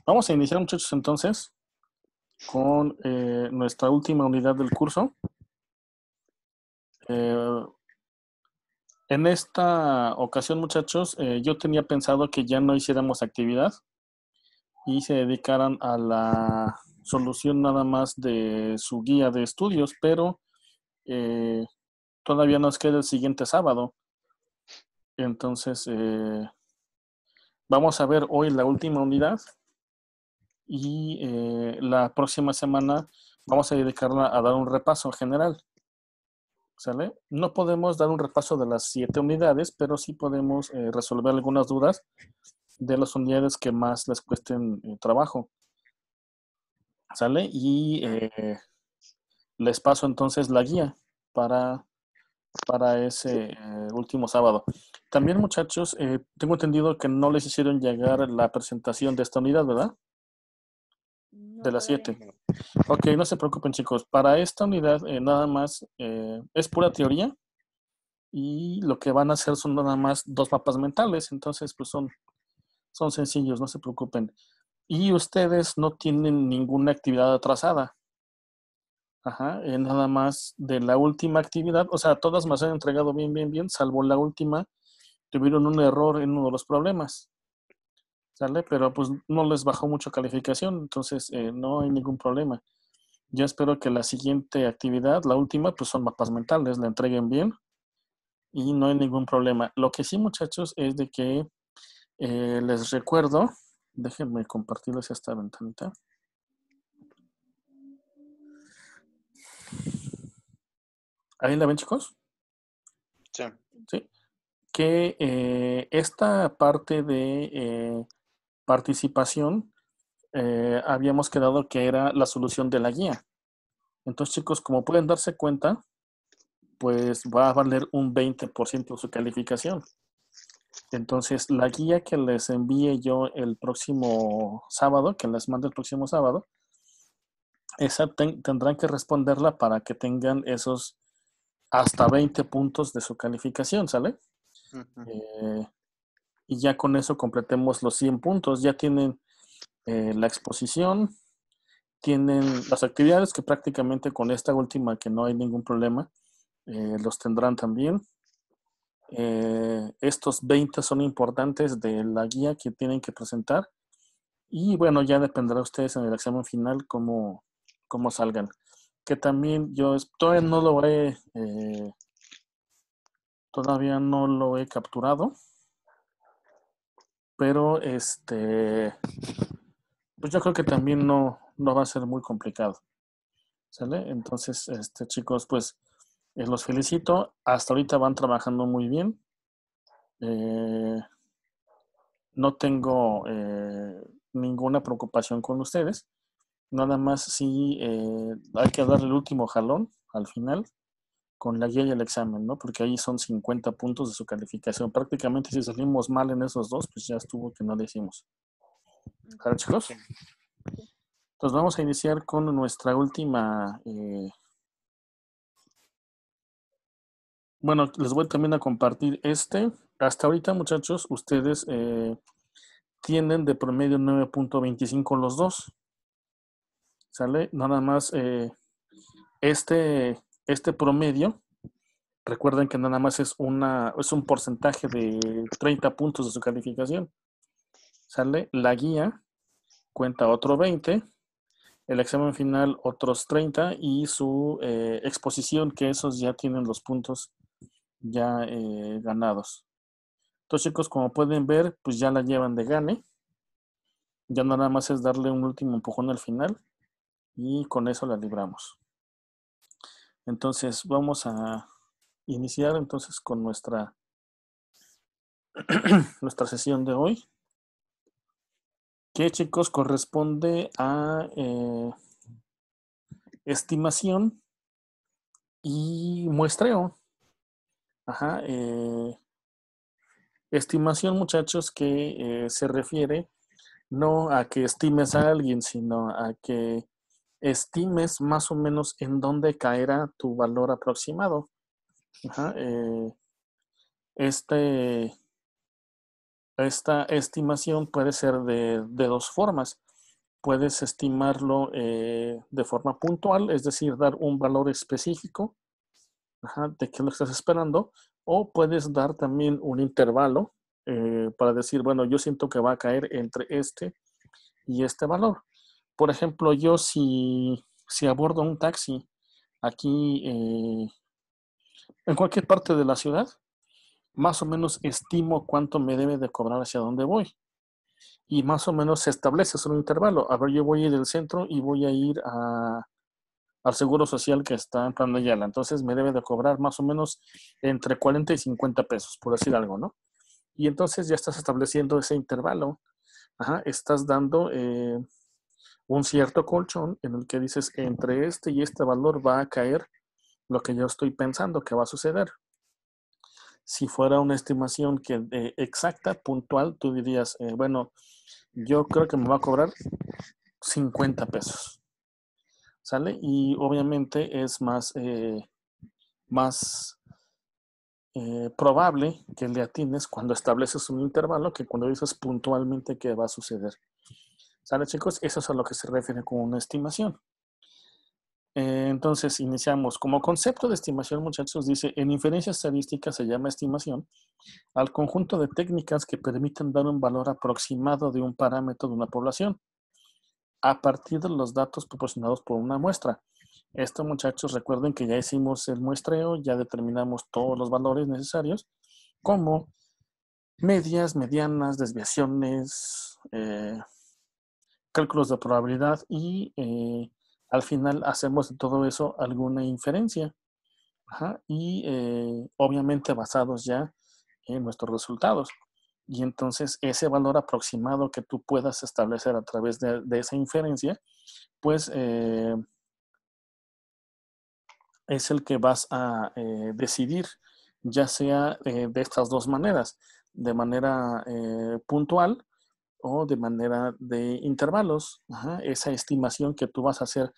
Vamos a iniciar, muchachos, entonces, con nuestra última unidad del curso. Eh, en esta ocasión, muchachos, yo tenía pensado que ya no hiciéramos actividad y se dedicaran a la solución nada más de su guía de estudios, pero eh, todavía nos queda el siguiente sábado. Entonces, vamos a ver hoy la última unidad y la próxima semana vamos a dedicarla a dar un repaso general. ¿Sale? No podemos dar un repaso de las 7 unidades, pero sí podemos resolver algunas dudas de las unidades que más les cuesten trabajo. ¿Sale? Y les paso entonces la guía para, para ese último sábado. También, muchachos, tengo entendido que no les hicieron llegar la presentación de esta unidad, ¿verdad? No, De las todavía 7. no. Ok, no se preocupen, chicos. Para esta unidad nada más es pura teoría y lo que van a hacer son nada más 2 mapas mentales. Entonces, pues son sencillos, no se preocupen. Y ustedes no tienen ninguna actividad atrasada. Ajá, nada más de la última actividad, o sea, todas me han entregado bien, salvo la última, tuvieron un error en uno de los problemas, ¿sale? Pero pues no les bajó mucho calificación, entonces no hay ningún problema. Yo espero que la siguiente actividad, la última, pues son mapas mentales, la entreguen bien y no hay ningún problema. Lo que sí, muchachos, es de que les recuerdo, déjenme compartirles esta ventanita. ¿Ahí la ven, chicos? Sí. Sí. Que esta parte de participación habíamos quedado que era la solución de la guía. Entonces, chicos, como pueden darse cuenta, pues va a valer un 20% de su calificación. Entonces, la guía que les envíe yo el próximo sábado, que les mande el próximo sábado, esa tendrán que responderla para que tengan esos hasta 20 puntos de su calificación, ¿sale? Ujú. Eh, y ya con eso completemos los 100 puntos. Ya tienen la exposición, tienen las actividades que prácticamente con esta última, que no hay ningún problema, los tendrán también. Estos 20 son importantes de la guía que tienen que presentar. Y bueno, ya dependerá de ustedes en el examen final cómo salgan. Que también yo todavía no lo he capturado, pero pues yo creo que también no va a ser muy complicado. ¿Sale? Entonces, chicos, pues los felicito. Hasta ahorita van trabajando muy bien. Eh, no tengo ninguna preocupación con ustedes. Nada más sí hay que darle el último jalón al final con la guía y el examen, ¿no? Porque ahí son 50 puntos de su calificación. Prácticamente si salimos mal en esos dos, pues ya estuvo que no le hicimos. ¿Sale, chicos? Sí. Entonces vamos a iniciar con nuestra última. Bueno, les voy también a compartir Hasta ahorita, muchachos, ustedes tienen de promedio 9.25 los dos. ¿Sale? Nada más este promedio, recuerden que nada más es un porcentaje de 30 puntos de su calificación. ¿Sale? La guía cuenta otro 20, el examen final otros 30 y su exposición, que esos ya tienen los puntos ya ganados. Entonces, chicos, como pueden ver, pues ya la llevan de gane. Ya nada más es darle un último empujón al final y con eso la libramos. Entonces, vamos a iniciar entonces con nuestra sesión de hoy, que, chicos, corresponde a estimación y muestreo. Ajá, estimación, muchachos, que se refiere no a que estimes a alguien, sino a que estimes más o menos en dónde caerá tu valor aproximado. Ajá, este, esta estimación puede ser de dos formas. puedes estimarlo de forma puntual, es decir, dar un valor específico, de qué lo estás esperando, o puedes dar también un intervalo para decir, bueno, yo siento que va a caer entre este y este valor. Por ejemplo, yo si abordo un taxi aquí en cualquier parte de la ciudad, más o menos estimo cuánto me debe de cobrar hacia dónde voy. Y más o menos se establece un intervalo. A ver, yo voy a ir del centro y voy a ir al Seguro Social que está en Plan de Ayala. Entonces me debe de cobrar más o menos entre 40 y 50 pesos, por decir algo, ¿no? Y entonces ya estás estableciendo ese intervalo. Estás dando un cierto colchón en el que dices, entre este y este valor va a caer lo que yo estoy pensando que va a suceder. Si fuera una estimación que exacta, puntual, tú dirías, bueno, yo creo que me va a cobrar 50 pesos. ¿Sale? Y obviamente es más probable que le atines cuando estableces un intervalo que cuando dices puntualmente qué va a suceder. ¿Sale, chicos? Eso es a lo que se refiere con una estimación. Entonces, iniciamos. Como concepto de estimación, muchachos, dice, en inferencia estadística se llama estimación al conjunto de técnicas que permiten dar un valor aproximado de un parámetro de una población a partir de los datos proporcionados por una muestra. Esto, muchachos, recuerden que ya hicimos el muestreo, ya determinamos todos los valores necesarios, como medias, medianas, desviaciones, cálculos de probabilidad y al final hacemos de todo eso alguna inferencia. Y obviamente basados ya en nuestros resultados. Y entonces ese valor aproximado que tú puedas establecer a través de esa inferencia, pues es el que vas a decidir, ya sea de estas dos maneras, de manera puntual o de manera de intervalos. Esa estimación que tú vas a hacer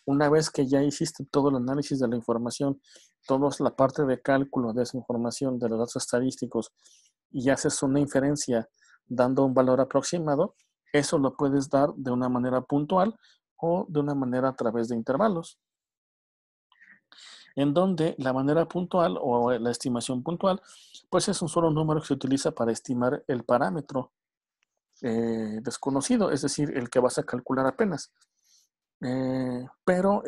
una vez que ya hiciste todo el análisis de la información, toda la parte de cálculo de esa información, de los datos estadísticos, y haces una inferencia dando un valor aproximado, eso lo puedes dar de una manera puntual o de una manera a través de intervalos, en donde la manera puntual o la estimación puntual, pues es un solo número que se utiliza para estimar el parámetro desconocido, es decir, el que vas a calcular apenas. Pero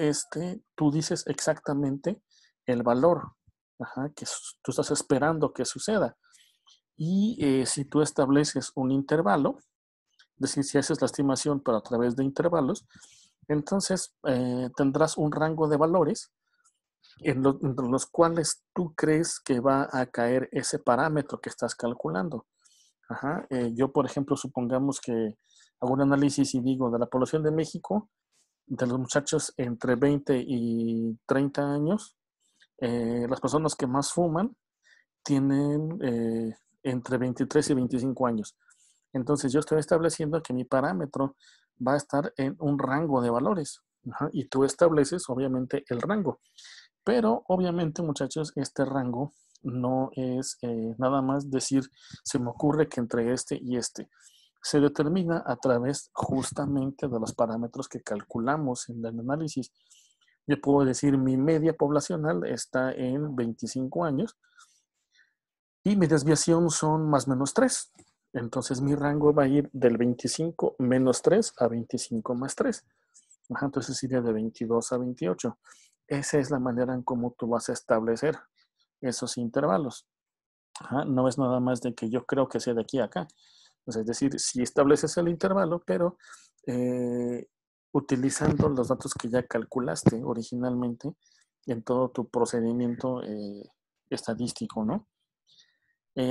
tú dices exactamente el valor que tú estás esperando que suceda. Y si tú estableces un intervalo, es decir, si haces la estimación pero a través de intervalos, entonces tendrás un rango de valores entre los cuales tú crees que va a caer ese parámetro que estás calculando. Yo, por ejemplo, supongamos que hago un análisis y digo de la población de México, de los muchachos entre 20 y 30 años, las personas que más fuman tienen entre 23 y 25 años. Entonces yo estoy estableciendo que mi parámetro va a estar en un rango de valores. Y tú estableces obviamente el rango. Pero obviamente, muchachos, este rango no es nada más decir, se me ocurre que entre este y este. Se determina a través justamente de los parámetros que calculamos en el análisis. Yo puedo decir, mi media poblacional está en 25 años y mi desviación son más o menos 3. Entonces mi rango va a ir del 25 menos 3 a 25 más 3. Entonces iría de 22 a 28. Esa es la manera en cómo tú vas a establecer esos intervalos. No es nada más de que yo creo que sea de aquí a acá. O sea, es decir, si estableces el intervalo, pero utilizando los datos que ya calculaste originalmente en todo tu procedimiento estadístico, ¿no?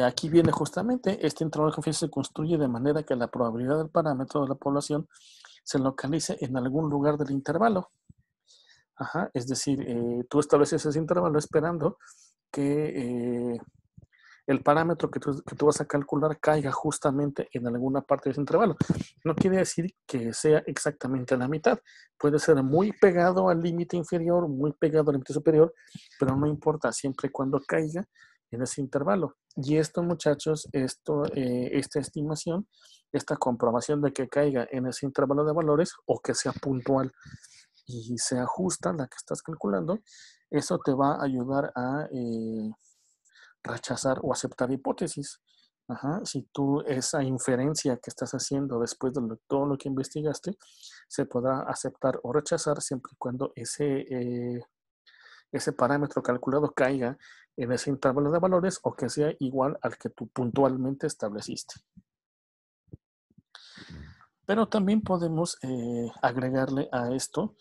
Aquí viene justamente, este intervalo de confianza se construye de manera que la probabilidad del parámetro de la población se localice en algún lugar del intervalo. Es decir, tú estableces ese intervalo esperando que el parámetro que tú vas a calcular caiga justamente en alguna parte de ese intervalo. No quiere decir que sea exactamente a la mitad. Puede ser muy pegado al límite inferior, muy pegado al límite superior, pero no importa, siempre y cuando caiga en ese intervalo. Y esto, muchachos, esta estimación, esta comprobación de que caiga en ese intervalo de valores o que sea puntual y se ajusta la que estás calculando, eso te va a ayudar a rechazar o aceptar hipótesis. Ajá. Si tú esa inferencia que estás haciendo después de todo lo que investigaste, se podrá aceptar o rechazar siempre y cuando ese parámetro calculado caiga en ese intervalo de valores o que sea igual al que tú puntualmente estableciste. Pero también podemos agregarle a esto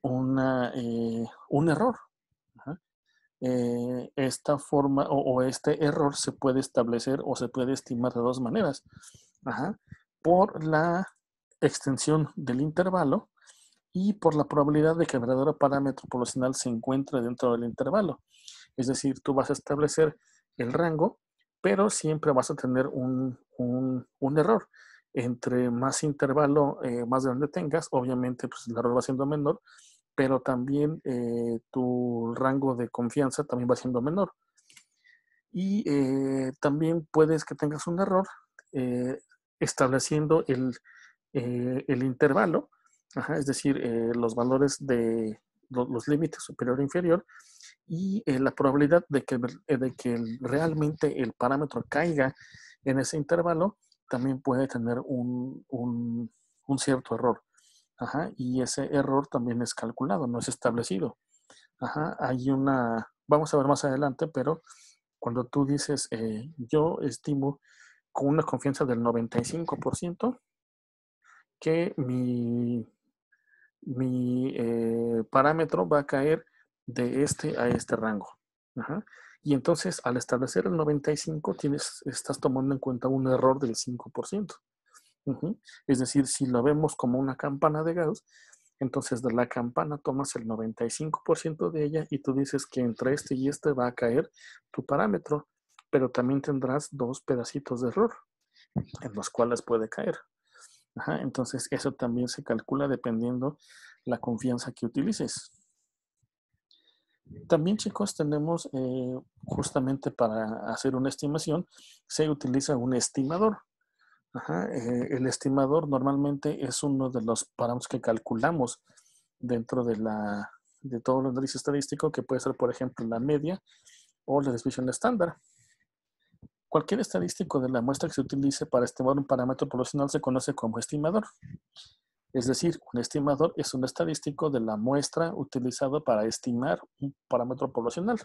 un error. Ajá. Esta forma o este error se puede establecer o se puede estimar de dos maneras. Ajá. Por la extensión del intervalo y por la probabilidad de que el verdadero parámetro poblacional se encuentre dentro del intervalo. Es decir, tú vas a establecer el rango, pero siempre vas a tener un error. Entre más intervalo más grande tengas, obviamente pues, el error va siendo menor, pero también tu rango de confianza también va siendo menor. Y también puedes que tengas un error estableciendo el intervalo, ajá, es decir, los valores de los límites superior e inferior, y la probabilidad de que realmente el parámetro caiga en ese intervalo también puede tener un cierto error. Ajá, y ese error también es calculado, no es establecido. Ajá, vamos a ver más adelante, pero cuando tú dices, yo estimo con una confianza del 95% que mi parámetro va a caer de este a este rango. Ajá. Y entonces, al establecer el 95, estás tomando en cuenta un error del 5%. Uh-huh. Es decir, si lo vemos como una campana de Gauss, entonces de la campana tomas el 95% de ella y tú dices que entre este y este va a caer tu parámetro, pero también tendrás dos pedacitos de error en los cuales puede caer. Ajá, entonces eso también se calcula dependiendo la confianza que utilices. También, chicos, tenemos justamente para hacer una estimación, se utiliza un estimador. Ajá, el estimador normalmente es uno de los parámetros que calculamos dentro de todo el análisis estadístico, que puede ser, por ejemplo, la media o la desviación estándar. Cualquier estadístico de la muestra que se utilice para estimar un parámetro poblacional se conoce como estimador. Es decir, un estimador es un estadístico de la muestra utilizado para estimar un parámetro poblacional.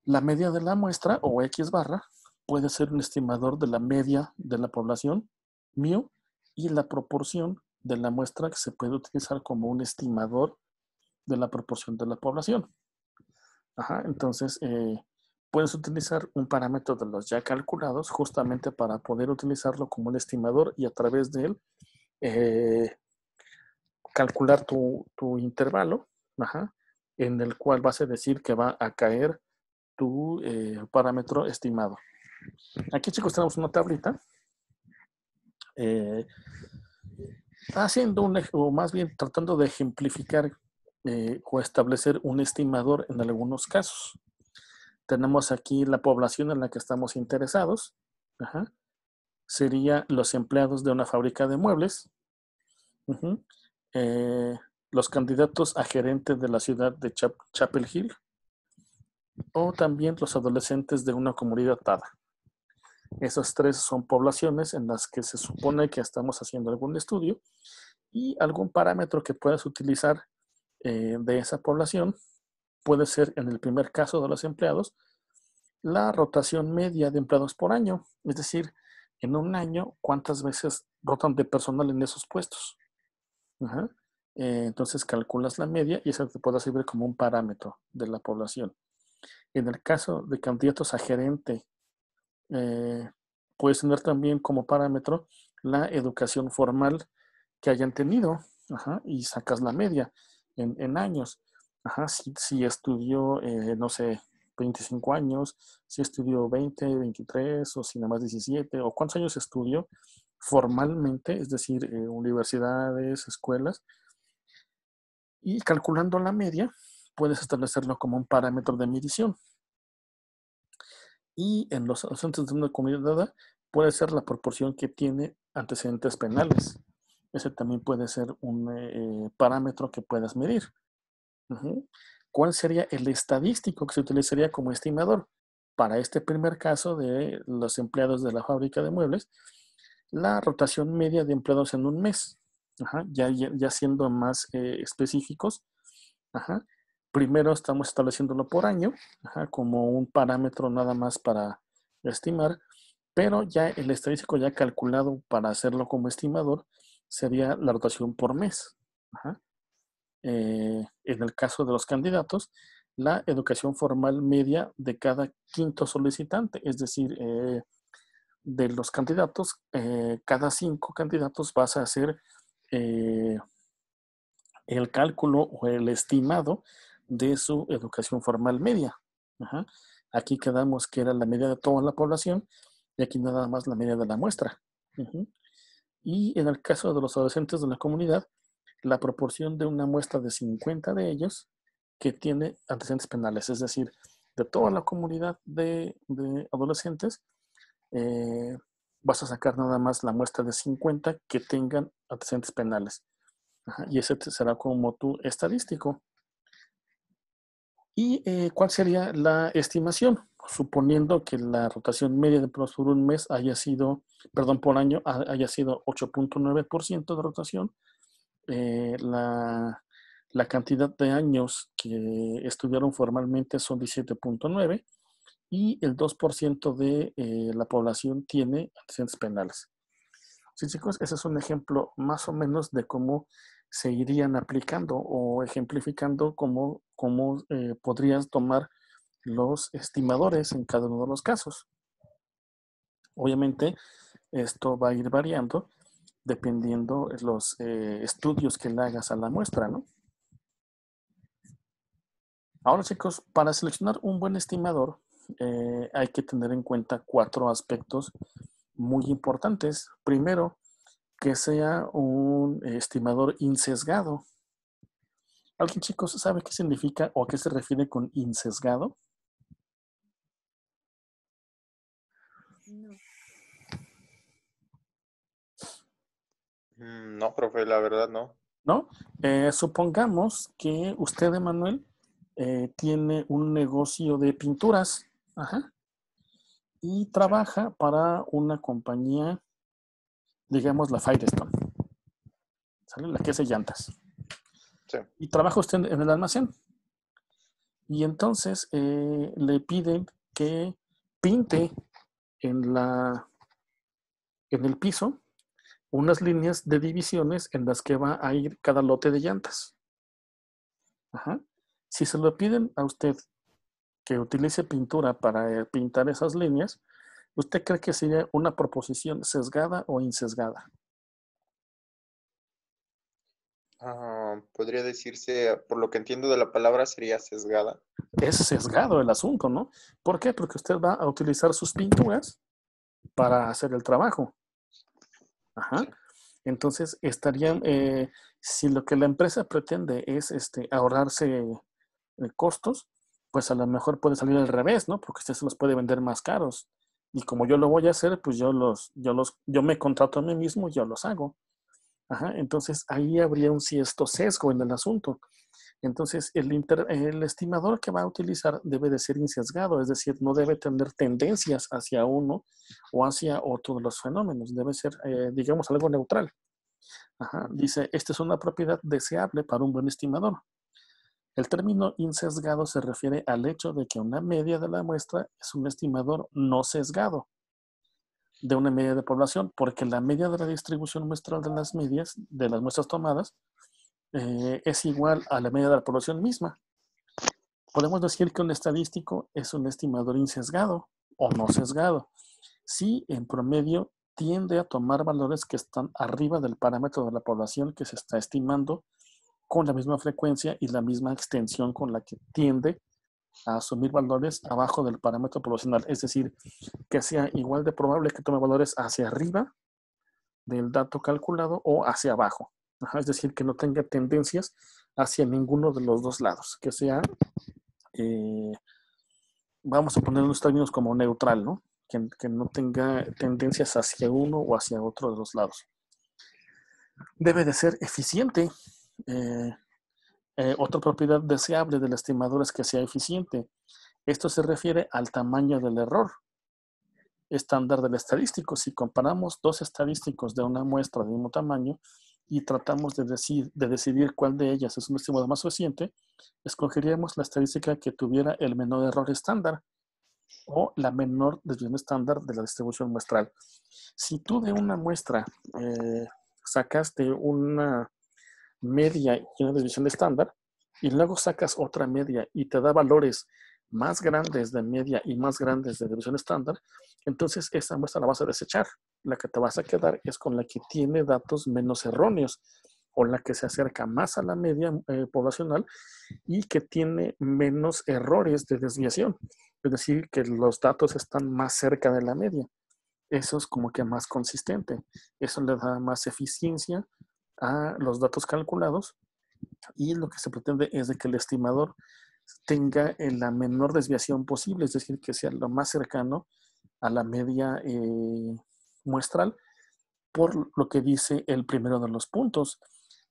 La media de la muestra, o X barra, puede ser un estimador de la media de la población, mu, y la proporción de la muestra que se puede utilizar como un estimador de la proporción de la población. Ajá, entonces, puedes utilizar un parámetro de los ya calculados justamente para poder utilizarlo como un estimador y a través de él calcular tu intervalo, ajá, en el cual vas a decir que va a caer tu parámetro estimado. Aquí, chicos, tenemos una tablita haciendo o más bien tratando de ejemplificar o establecer un estimador en algunos casos. Tenemos aquí la población en la que estamos interesados. Ajá. Sería los empleados de una fábrica de muebles. Uh-huh. Los candidatos a gerente de la ciudad de Chapel Hill. O también los adolescentes de una comunidad dada. Esas tres son poblaciones en las que se supone que estamos haciendo algún estudio y algún parámetro que puedas utilizar de esa población puede ser, en el primer caso de los empleados, la rotación media de empleados por año. Es decir, en un año, ¿cuántas veces rotan de personal en esos puestos? Ajá. Entonces calculas la media y eso te puede servir como un parámetro de la población. En el caso de candidatos a gerente, puedes tener también como parámetro la educación formal que hayan tenido, ajá, y sacas la media en años. Ajá, si estudió, no sé, 25 años, si estudió 20, 23 o si nada más 17, o cuántos años estudió formalmente, es decir, universidades, escuelas, y calculando la media, puedes establecerlo como un parámetro de medición. Y en los adolescentes de una comunidad dada puede ser la proporción que tiene antecedentes penales. Ese también puede ser un parámetro que puedas medir. Ujú. ¿Cuál sería el estadístico que se utilizaría como estimador? Para este primer caso de los empleados de la fábrica de muebles, la rotación media de empleados en un mes. Ajá, ya siendo más específicos, ajá, primero estamos estableciéndolo por año, ajá, como un parámetro nada más para estimar, pero ya el estadístico ya calculado para hacerlo como estimador sería la rotación por mes. Ajá. En el caso de los candidatos, la educación formal media de cada quinto solicitante, es decir, de los candidatos, cada 5 candidatos vas a hacer eh, el cálculo o el estimado de su educación formal media. Ajá. Aquí quedamos que era la media de toda la población y aquí nada más la media de la muestra. Uh-huh. Y en el caso de los adolescentes de la comunidad, la proporción de una muestra de 50 de ellos que tiene antecedentes penales, es decir, de toda la comunidad de adolescentes, eh, vas a sacar nada más la muestra de 50 que tengan antecedentes penales. Ajá, y ese será como tu estadístico. ¿Y cuál sería la estimación? Suponiendo que la rotación media de empleados por un mes haya sido, perdón, por año haya sido 8.9% de rotación, la cantidad de años que estudiaron formalmente son 17.9 y el 2% de la población tiene antecedentes penales. Sí, chicos, ese es un ejemplo más o menos de cómo se irían aplicando o ejemplificando cómo podrías tomar los estimadores en cada uno de los casos. Obviamente, esto va a ir variando dependiendo los estudios que le hagas a la muestra, ¿no? Ahora, chicos, para seleccionar un buen estimador, hay que tener en cuenta 4 aspectos muy importantes. Primero, que sea un estimador insesgado. ¿Alguien, chicos, sabe qué significa o a qué se refiere con insesgado? No. No, profe, la verdad no. ¿No? Supongamos que usted, Emanuel, tiene un negocio de pinturas, ajá, y Sí, trabaja para una compañía, digamos la Firestone, ¿sale? La que hace llantas. sí. Y trabaja usted en el almacén. Y entonces le piden que pinte en, en el piso unas líneas de divisiones en las que va a ir cada lote de llantas. Ajá. Si se lo piden a usted que utilice pintura para pintar esas líneas, ¿usted cree que sería una proposición sesgada o insesgada? Podría decirse, por lo que entiendo de la palabra, sería sesgada. Es sesgado el asunto, ¿no? ¿Por qué? Porque usted va a utilizar sus pinturas para hacer el trabajo. Ajá. Sí. Entonces, estarían, si lo que la empresa pretende es ahorrarse costos, pues a lo mejor puede salir al revés, ¿no? Porque usted se los puede vender más caros. Y como yo lo voy a hacer, pues yo me contrato a mí mismo y yo los hago. Ajá, entonces ahí habría un cierto sesgo en el asunto. Entonces el estimador que va a utilizar debe de ser insesgado, es decir, no debe tener tendencias hacia uno o hacia otro de los fenómenos, debe ser, digamos, algo neutral. Ajá, dice, esta es una propiedad deseable para un buen estimador. El término insesgado se refiere al hecho de que una media de la muestra es un estimador no sesgado de una media de población, porque la media de la distribución muestral de las medias, de las muestras tomadas, es igual a la media de la población misma. Podemos decir que un estadístico es un estimador insesgado o no sesgado, si en promedio tiende a tomar valores que están arriba del parámetro de la población que se está estimando con la misma frecuencia y la misma extensión con la que tiende a asumir valores abajo del parámetro poblacional, es decir, que sea igual de probable que tome valores hacia arriba del dato calculado o hacia abajo. Ajá, es decir, que no tenga tendencias hacia ninguno de los dos lados, que sea eh, vamos a poner unos términos como neutral, ¿no? Que no tenga tendencias hacia uno o hacia otro de los lados. Debe de ser eficiente. Otra propiedad deseable del estimador es que sea eficiente. Esto se refiere al tamaño del error estándar del estadístico. Si comparamos dos estadísticos de una muestra de mismo tamaño y tratamos de decidir cuál de ellas es un estimador más eficiente, escogeríamos la estadística que tuviera el menor error estándar o la menor desviación estándar de la distribución muestral. Si tú de una muestra sacaste una media y una desviación estándar y luego sacas otra media y te da valores más grandes de media y más grandes de desviación estándar, entonces esa muestra la vas a desechar. La que te vas a quedar es con la que tiene datos menos erróneos o la que se acerca más a la media poblacional y que tiene menos errores de desviación. Es decir, que los datos están más cerca de la media. Eso es como que más consistente. Eso le da más eficiencia a los datos calculados y lo que se pretende es de que el estimador tenga la menor desviación posible, es decir, que sea lo más cercano a la media muestral, por lo que dice el primero de los puntos,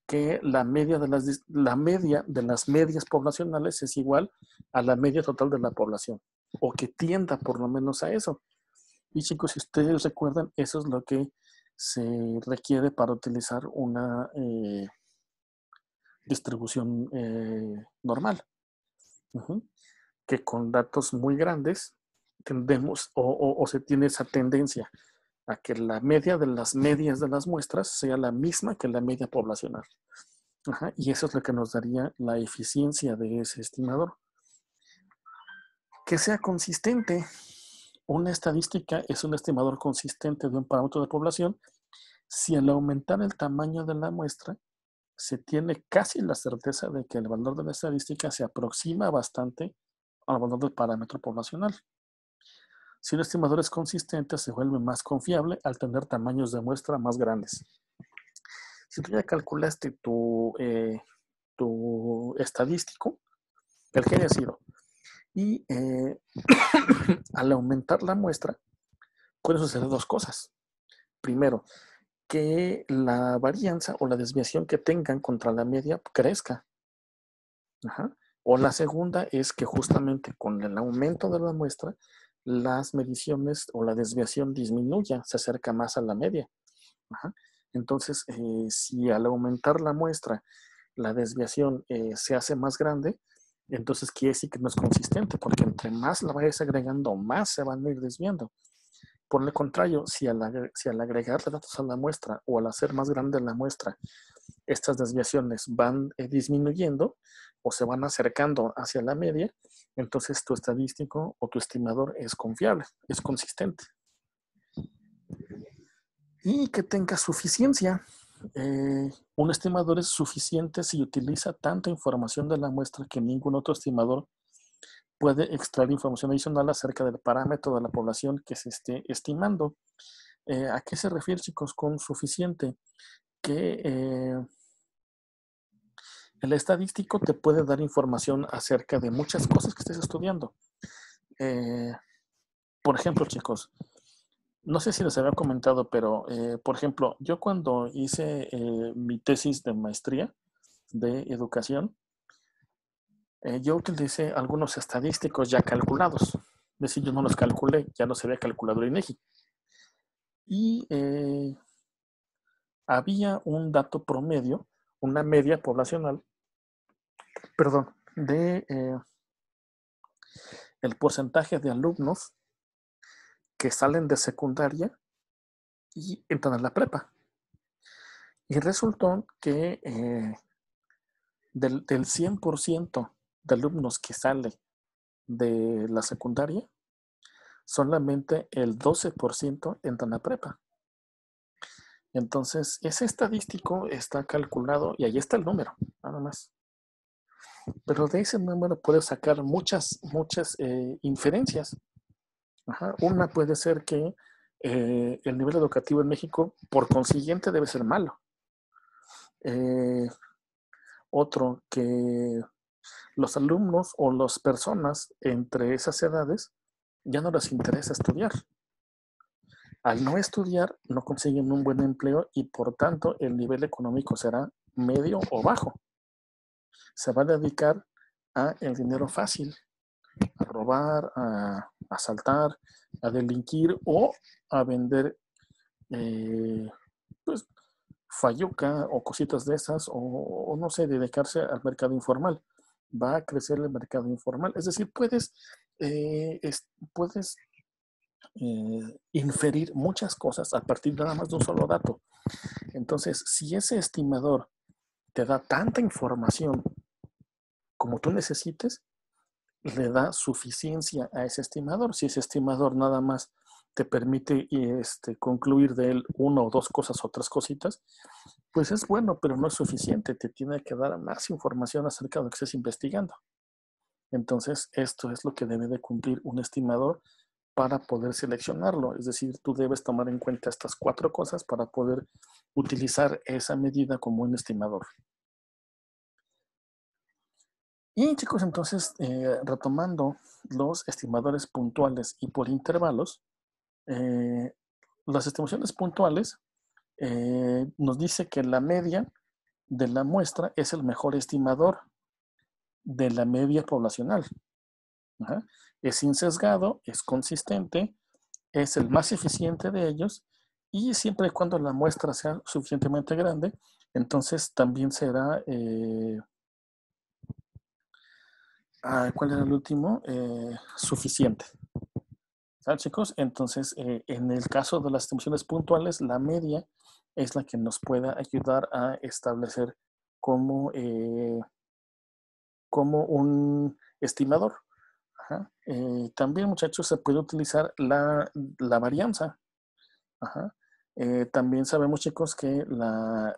que la media de las medias poblacionales es igual a la media total de la población, o que tienda por lo menos a eso. Y chicos, si ustedes recuerdan, eso es lo que se requiere para utilizar una distribución normal. Que con datos muy grandes tendemos o se tiene esa tendencia a que la media de las medias de las muestras sea la misma que la media poblacional. Y eso es lo que nos daría la eficiencia de ese estimador. Que sea consistente. Una estadística es un estimador consistente de un parámetro de población si al aumentar el tamaño de la muestra se tiene casi la certeza de que el valor de la estadística se aproxima bastante al valor del parámetro poblacional. Si un estimador es consistente, se vuelve más confiable al tener tamaños de muestra más grandes. Si tú ya calculaste tu estadístico, el que haya sido, y al aumentar la muestra, pueden suceder dos cosas. Primero, que la varianza o la desviación que tengan contra la media crezca. O la segunda es que justamente con el aumento de la muestra, las mediciones o la desviación disminuya, se acerca más a la media. Entonces, si al aumentar la muestra, la desviación se hace más grande, entonces quiere decir que no es consistente, porque entre más la vayas agregando, más se van a ir desviando. Por el contrario, si al agregarle datos a la muestra o al hacer más grande la muestra, estas desviaciones van disminuyendo o se van acercando hacia la media, entonces tu estadístico o tu estimador es confiable, es consistente. Y que tenga suficiencia. Un estimador es suficiente si utiliza tanta información de la muestra que ningún otro estimador puede extraer información adicional acerca del parámetro de la población que se esté estimando. ¿A qué se refiere, chicos, con suficiente? Que el estadístico te puede dar información acerca de muchas cosas que estés estudiando. Por ejemplo, chicos, no sé si les había comentado, pero por ejemplo, yo cuando hice mi tesis de maestría de educación, yo utilicé algunos estadísticos ya calculados. Es decir, yo no los calculé, ya los había calculado el INEGI. Y había un dato promedio, una media poblacional, perdón, de el porcentaje de alumnos que salen de secundaria y entran a la prepa. Y resultó que del 100% de alumnos que sale de la secundaria, solamente el 12% entran a prepa. Entonces, ese estadístico está calculado y ahí está el número, nada más. Pero de ese número puedes sacar muchas inferencias. Una puede ser que el nivel educativo en México, por consiguiente, debe ser malo. Otro, que Los alumnos o las personas entre esas edades ya no les interesa estudiar. Al no estudiar, no consiguen un buen empleo y por tanto el nivel económico será medio o bajo. Se va a dedicar a el dinero fácil, a robar, a asaltar, a delinquir o a vender pues, fayuca o cositas de esas o no sé, dedicarse al mercado informal. Va a crecer el mercado informal. Es decir, puedes inferir muchas cosas a partir nada más de un solo dato. Entonces, si ese estimador te da tanta información como tú necesites, le da suficiencia a ese estimador. Si ese estimador nada más te permite concluir de él una o dos cosas o tres cositas, pues es bueno, pero no es suficiente. Te tiene que dar más información acerca de lo que estés investigando. Entonces, esto es lo que debe de cumplir un estimador para poder seleccionarlo. Es decir, tú debes tomar en cuenta estas 4 cosas para poder utilizar esa medida como un estimador. Y chicos, entonces, retomando los estimadores puntuales y por intervalos, las estimaciones puntuales nos dice que la media de la muestra es el mejor estimador de la media poblacional. Ajá. Es insesgado, es consistente, es el más eficiente de ellos y siempre y cuando la muestra sea suficientemente grande, entonces también será, ¿cuál era el último? Suficiente. ¿Sabes, chicos? Entonces, en el caso de las estimaciones puntuales, la media es la que nos pueda ayudar a establecer como un estimador. Ajá. También, muchachos, se puede utilizar la varianza. Ajá. También sabemos, chicos, que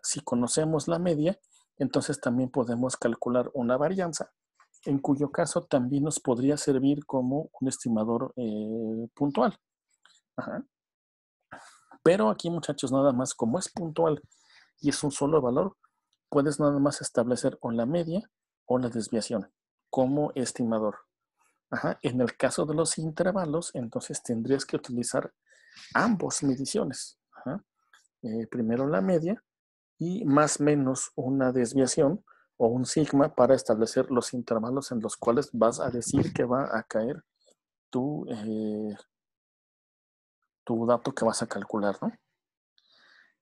si conocemos la media, entonces también podemos calcular una varianza, en cuyo caso también nos podría servir como un estimador puntual. Ajá. Pero aquí, muchachos, nada más, como es puntual y es un solo valor, puedes nada más establecer o la media o la desviación como estimador. Ajá. En el caso de los intervalos, entonces tendrías que utilizar ambas mediciones. Ajá. Primero la media y más o menos una desviación o un sigma para establecer los intervalos en los cuales vas a decir que va a caer tu dato que vas a calcular, ¿no?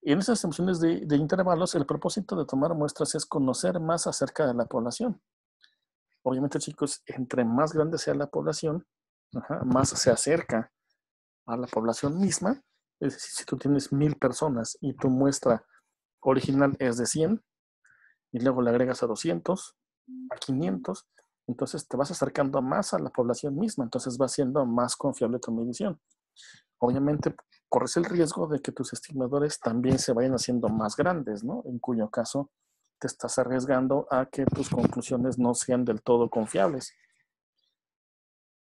Y en esas funciones de intervalos, el propósito de tomar muestras es conocer más acerca de la población. Obviamente, chicos, entre más grande sea la población, más se acerca a la población misma. Es decir, si tú tienes 1000 personas y tu muestra original es de 100 y luego le agregas a 200, a 500, entonces te vas acercando más a la población misma, entonces va siendo más confiable tu medición. Obviamente corres el riesgo de que tus estimadores también se vayan haciendo más grandes, ¿no? En cuyo caso te estás arriesgando a que tus conclusiones no sean del todo confiables.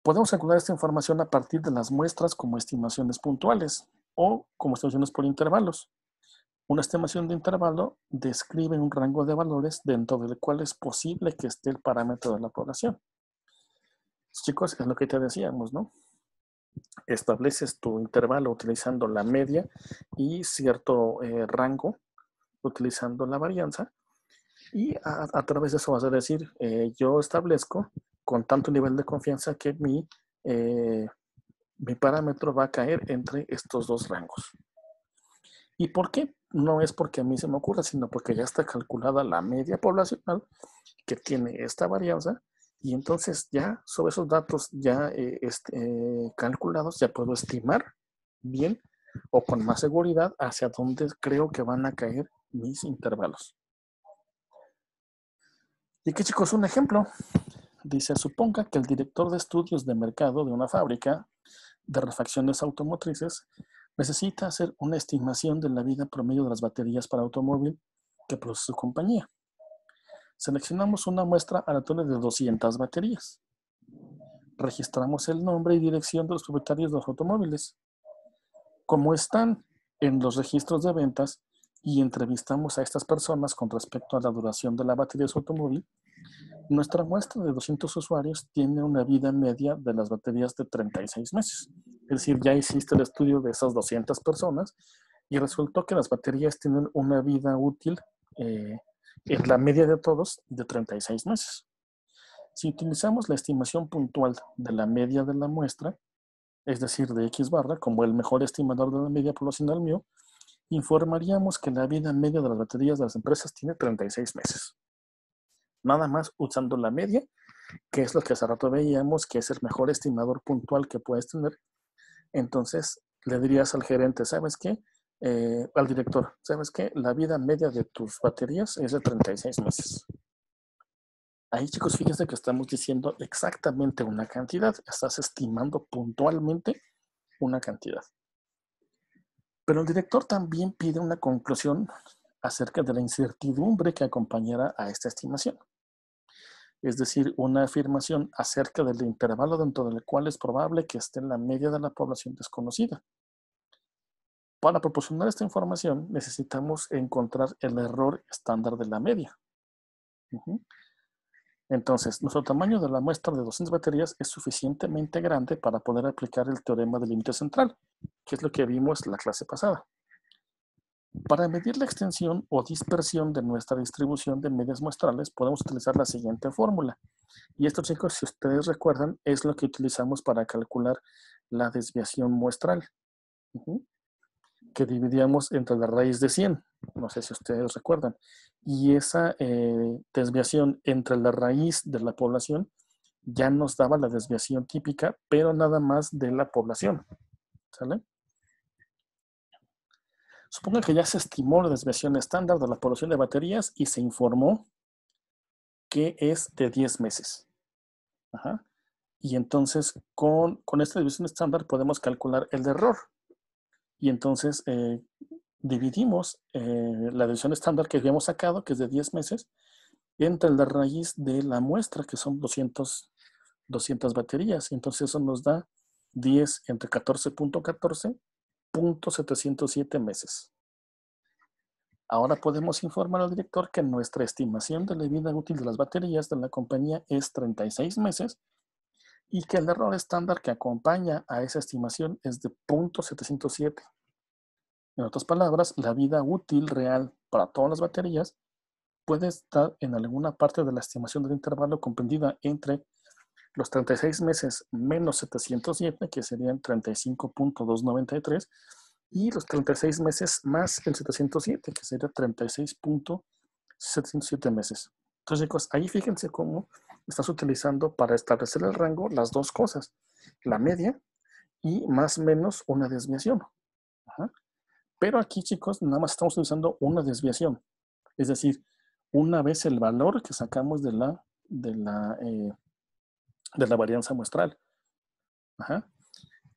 Podemos calcular esta información a partir de las muestras como estimaciones puntuales o como estimaciones por intervalos. Una estimación de intervalo describe un rango de valores dentro del cual es posible que esté el parámetro de la población. Chicos, es lo que te decíamos, ¿no? Estableces tu intervalo utilizando la media y cierto rango utilizando la varianza y a través de eso vas a decir, yo establezco con tanto nivel de confianza que mi parámetro va a caer entre estos dos rangos. ¿Y por qué? No es porque a mí se me ocurra, sino porque ya está calculada la media poblacional que tiene esta varianza y entonces ya sobre esos datos ya calculados ya puedo estimar bien o con más seguridad hacia dónde creo que van a caer mis intervalos. Y aquí, chicos, un ejemplo. Dice, suponga que el director de estudios de mercado de una fábrica de refacciones automotrices necesita hacer una estimación de la vida promedio de las baterías para automóvil que produce su compañía. Seleccionamos una muestra aleatoria de 200 baterías. Registramos el nombre y dirección de los propietarios de los automóviles. Como están en los registros de ventas y entrevistamos a estas personas con respecto a la duración de la batería de su automóvil, Nuestra muestra de 200 usuarios tiene una vida media de las baterías de 36 meses. Es decir, ya hiciste el estudio de esas 200 personas y resultó que las baterías tienen una vida útil en la media de todos de 36 meses. Si utilizamos la estimación puntual de la media de la muestra, es decir, de X barra, como el mejor estimador de la media poblacional mío, informaríamos que la vida media de las baterías de las empresas tiene 36 meses. Nada más usando la media, que es lo que hace rato veíamos, que es el mejor estimador puntual que puedes tener. Entonces, le dirías al gerente, ¿sabes qué? Al director, ¿sabes qué? La vida media de tus baterías es de 36 meses. Ahí, chicos, fíjense que estamos diciendo exactamente una cantidad. Estás estimando puntualmente una cantidad. Pero el director también pide una conclusión acerca de la incertidumbre que acompañará a esta estimación. Es decir, una afirmación acerca del intervalo dentro del cual es probable que esté en la media de la población desconocida. Para proporcionar esta información, necesitamos encontrar el error estándar de la media. Entonces, nuestro tamaño de la muestra de 200 baterías es suficientemente grande para poder aplicar el teorema del límite central, que es lo que vimos en la clase pasada. Para medir la extensión o dispersión de nuestra distribución de medias muestrales, podemos utilizar la siguiente fórmula. Y esto, chicos, si ustedes recuerdan, es lo que utilizamos para calcular la desviación muestral, que dividíamos entre la raíz de 100. No sé si ustedes recuerdan. Y esa desviación entre la raíz de la población ya nos daba la desviación típica, pero nada más de la población. ¿Sale? Suponga que ya se estimó la desviación estándar de la población de baterías y se informó que es de 10 meses. Y entonces, con esta desviación estándar podemos calcular el error. Y entonces dividimos la desviación estándar que habíamos sacado, que es de 10 meses, entre la raíz de la muestra, que son 200 baterías. Entonces eso nos da 10 entre 14.14, 0.707 meses. Ahora podemos informar al director que nuestra estimación de la vida útil de las baterías de la compañía es 36 meses y que el error estándar que acompaña a esa estimación es de 0.707. En otras palabras, la vida útil real para todas las baterías puede estar en alguna parte de la estimación del intervalo comprendida entre los 36 meses menos 707, que serían 35.293, y los 36 meses más el 707, que sería 36.707 meses. Entonces, chicos, ahí fíjense cómo estás utilizando para establecer el rango las dos cosas, la media y más o menos una desviación. Pero aquí, chicos, nada más estamos utilizando una desviación. Es decir, una vez el valor que sacamos de la varianza muestral.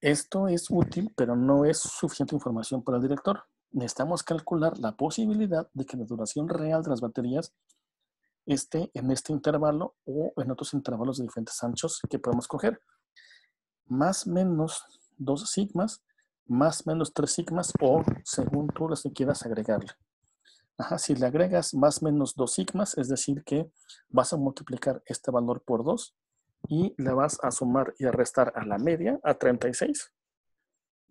Esto es útil, pero no es suficiente información para el director. Necesitamos calcular la posibilidad de que la duración real de las baterías esté en este intervalo o en otros intervalos de diferentes anchos que podemos coger. Más o menos 2 sigmas, más o menos 3 sigmas, o según tú las que quieras agregarle. Si le agregas más o menos 2 sigmas, es decir que vas a multiplicar este valor por 2 y le vas a sumar y a restar a la media, a 36,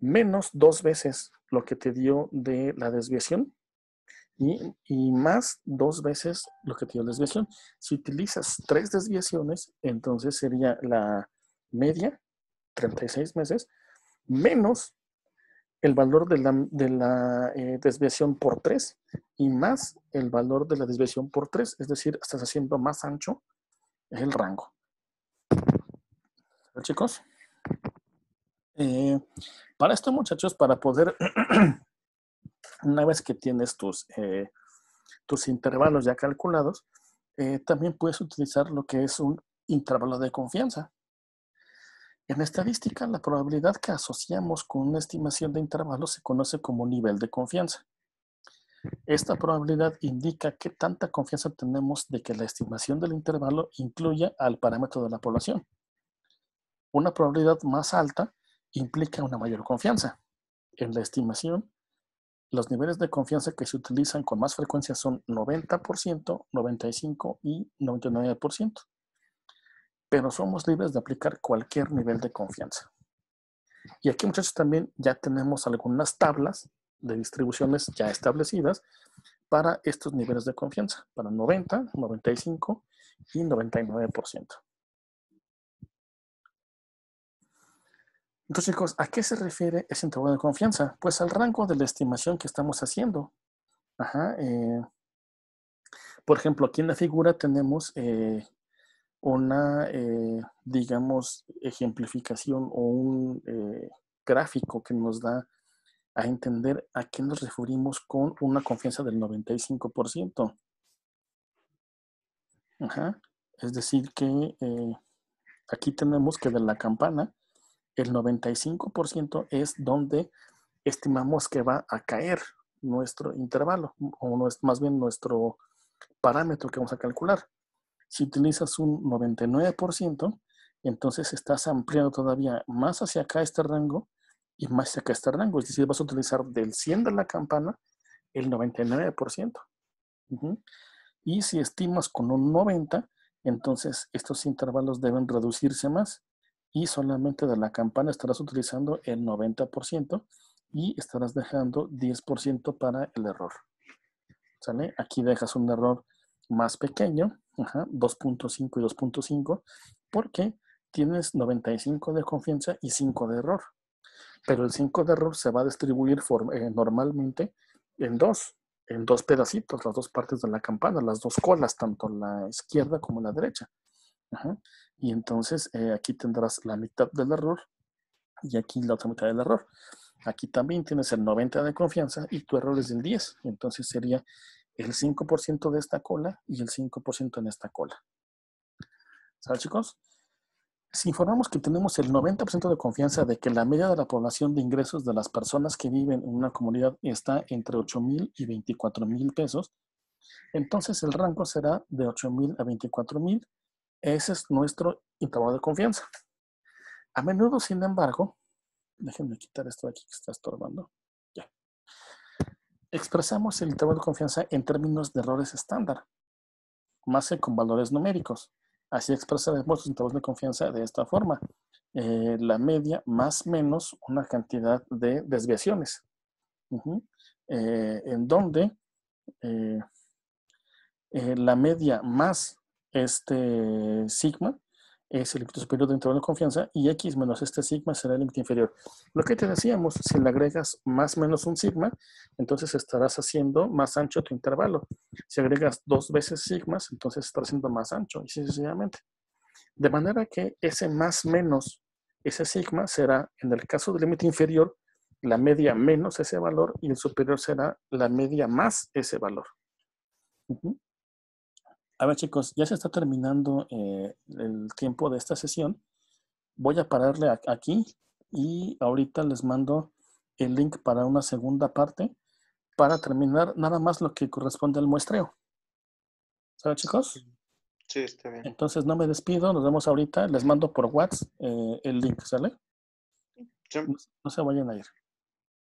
menos 2 veces lo que te dio de la desviación y más 2 veces lo que te dio la desviación. Si utilizas 3 desviaciones, entonces sería la media, 36 meses, menos el valor de la desviación por 3 y más el valor de la desviación por 3, es decir, estás haciendo más ancho el rango. ¿Vale, chicos? Para esto, muchachos, para poder, una vez que tienes tus intervalos ya calculados, también puedes utilizar lo que es un intervalo de confianza. En estadística, la probabilidad que asociamos con una estimación de intervalos se conoce como nivel de confianza. Esta probabilidad indica qué tanta confianza tenemos de que la estimación del intervalo incluya al parámetro de la población. Una probabilidad más alta implica una mayor confianza en la estimación Los niveles de confianza que se utilizan con más frecuencia son 90%, 95% y 99%. Pero somos libres de aplicar cualquier nivel de confianza. Y aquí, muchachos, también ya tenemos algunas tablas de distribuciones ya establecidas para estos niveles de confianza, para 90, 95 y 99%. Entonces, chicos, ¿a qué se refiere ese intervalo de confianza? Pues al rango de la estimación que estamos haciendo. Por ejemplo, aquí en la figura tenemos una, digamos, ejemplificación o un gráfico que nos da a entender a qué nos referimos con una confianza del 95%. Es decir, que aquí tenemos que de la campana, el 95% es donde estimamos que va a caer nuestro intervalo, o más bien nuestro parámetro que vamos a calcular. Si utilizas un 99%, entonces estás ampliando todavía más hacia acá este rango y más hacia acá este rango. Es decir, vas a utilizar del 100 de la campana el 99%. Y si estimas con un 90, entonces estos intervalos deben reducirse más y solamente de la campana estarás utilizando el 90% y estarás dejando 10% para el error. ¿Sale? Aquí dejas un error más pequeño, 2.5 y 2.5, porque tienes 95 de confianza y 5 de error. Pero el 5 de error se va a distribuir normalmente en dos pedacitos, las dos partes de la campana, las dos colas, tanto la izquierda como la derecha. Y entonces aquí tendrás la mitad del error y aquí la otra mitad del error. Aquí también tienes el 90 de confianza y tu error es del 10. Entonces sería el 5% de esta cola y el 5% en esta cola. ¿Sabes, chicos? Si informamos que tenemos el 90% de confianza de que la media de la población de ingresos de las personas que viven en una comunidad está entre 8,000 y 24,000 pesos, entonces el rango será de 8,000 a 24,000. Ese es nuestro intervalo de confianza. A menudo, sin embargo, déjenme quitar esto de aquí que está estorbando. Ya. Expresamos el intervalo de confianza en términos de errores estándar, más que con valores numéricos. Así expresaremos los intervalos de confianza de esta forma. La media más menos una cantidad de desviaciones. En donde la media más sigma es el límite superior del intervalo de confianza y x menos este sigma será el límite inferior. Lo que te decíamos, si le agregas más menos un sigma, entonces estarás haciendo más ancho tu intervalo. Si agregas 2 veces sigmas, entonces estarás haciendo más ancho y sucesivamente. De manera que ese más menos ese sigma será, en el caso del límite inferior, la media menos ese valor y el superior será la media más ese valor. A ver, chicos, ya se está terminando el tiempo de esta sesión. Voy a pararle aquí y ahorita les mando el link para una segunda parte para terminar nada más lo que corresponde al muestreo. ¿Sabes, chicos? Sí, está bien. Entonces no me despido, nos vemos ahorita. Les mando por WhatsApp el link, ¿sale? Sí. No se vayan a ir.